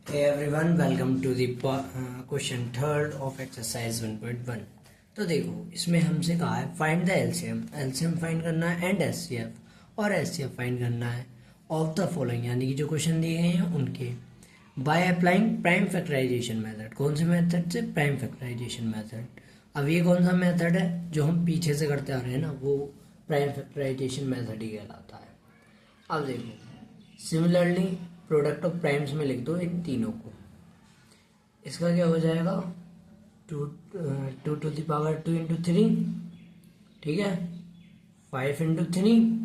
Hey everyone, welcome to the question third of exercise 1.1। तो देखो इसमें हमसे कहा है फाइंड द एलसीएम फाइंड करना है एंड एचसीएफ और एचसीएफ फाइंड करना है ऑफ द फॉलोइंग, यानी कि जो क्वेश्चन दिए गए हैं उनके by applying prime factorization method. कौन से मेथड से? Prime factorization method. अब ये कौन सा मेथड है? जो हम पीछे से करते आ रहे हैं ना, वो प्राइम फैक्टराइजेशन मेथड ही कहलाता है। अब देखो सिमिलरली प्रोडक्ट ऑफ प्राइम्स में लिख दो इन तीनों को। इसका क्या हो जाएगा? Two to the power 2 into 3, ठीक है, 5 इंटू 3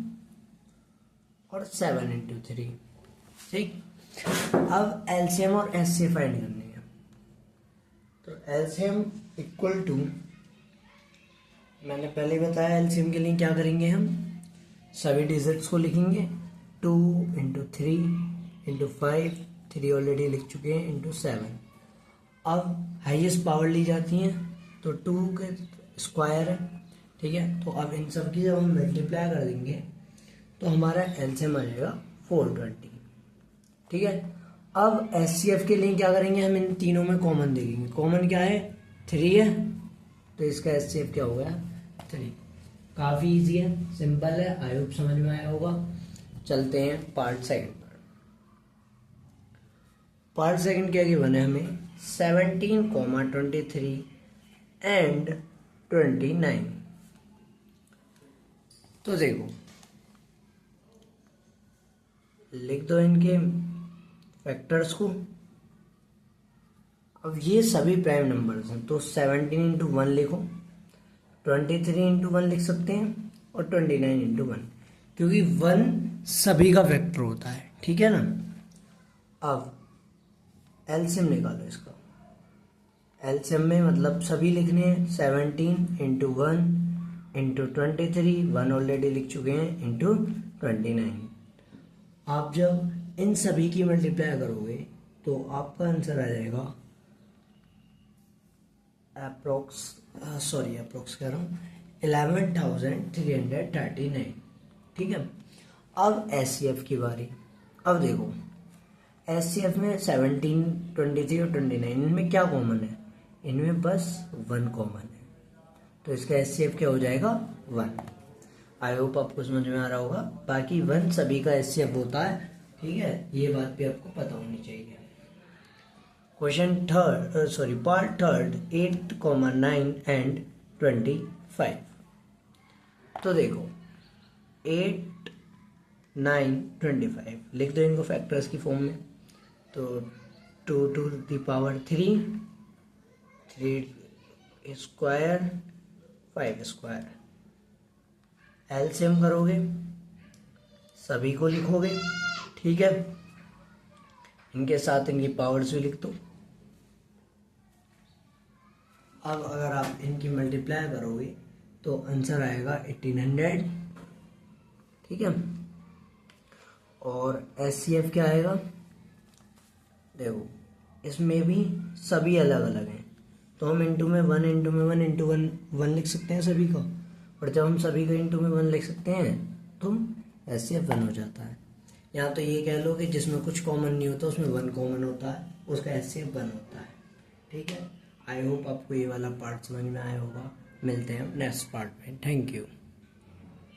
और 7 इंटू 3। ठीक, अब एलसीएम और एचसीएफ फाइंड करनी है। तो एलसीएम इक्वल टू, मैंने पहले बताया एलसीएम के लिए क्या करेंगे, हम सभी डिजिट्स को लिखेंगे 2 इंटू 3 इंटू 5, 3 ऑलरेडी लिख चुके हैं, इंटू 7। अब हाईएस्ट पावर ली जाती है तो 2 के स्क्वायर है, ठीक है। तो अब इन सब की जब हम मल्टीप्लाई कर देंगे तो हमारा एलसीएम आ जाएगा 420, ठीक है। अब एचसीएफ के लिए क्या करेंगे, हम इन तीनों में कॉमन देखेंगे। कॉमन क्या है? 3 है, तो इसका एचसीएफ क्या हो गया? 3। काफ़ी इजी है, सिंपल है, आई होप समझ में आया होगा। चलते हैं पार्ट सेकंड। पार्ट सेकंड क्या गिवन है हमें? 17, 23 एंड 29। तो देखो लिख दो इनके फैक्टर्स को। अब ये सभी प्राइम नंबर्स हैं, तो 17 इंटू 1 लिखो, 23 इंटू 1 लिख सकते हैं और 29 इंटू 1, क्योंकि 1 सभी का फैक्टर होता है, ठीक है ना। अब एलसीएम निकालो इसका। एलसीएम में मतलब सभी लिखने हैं, 17 इंटू 1 इंटू 23, 1 ऑलरेडी लिख चुके हैं, इंटू 29। आप जब इन सभी की मल्टीप्लाई करोगे तो आपका आंसर आ जाएगा अप्रोक्स कह रहा हूँ 11,339, ठीक है। अब एचसीएफ की बारी। अब देखो एचसीएफ में 17, 23 और 29, इनमें क्या कॉमन है? इनमें बस 1 कॉमन है, तो इसका एचसीएफ क्या हो जाएगा? 1। आई होप आपको समझ में आ रहा होगा। बाकी 1 सभी का एचसीएफ होता है, ठीक है, ये बात भी आपको पता होनी चाहिए। Question third, part third 8, 9 and 25। तो देखो 8, 9, 25 लिख दो इनको फैक्टर्स की फॉर्म में। तो 2 to the power 3 square, 5 square. LCM करोगे, सभी को लिखोगे, ठीक है, इनके साथ इनकी पावर्स भी लिख दो। अब अगर आप इनकी मल्टीप्लाई करोगे तो आंसर आएगा 1800, ठीक है। और एचसीएफ क्या आएगा? देखो इसमें भी सभी अलग अलग हैं, तो हम इंटू में 1 इंटू में 1 इंटू 1 लिख सकते हैं सभी का, और जब हम सभी का इंटू में 1 लिख सकते हैं तो एचसीएफ 1 हो जाता है। यहाँ तो ये कह लो कि जिसमें कुछ कॉमन नहीं होता उसमें 1 कॉमन होता है, उसका एचसीएफ 1 होता है, ठीक है। आई होप आपको ये वाला पार्ट समझ में आया होगा। मिलते हैं नेक्स्ट पार्ट में। Thank you.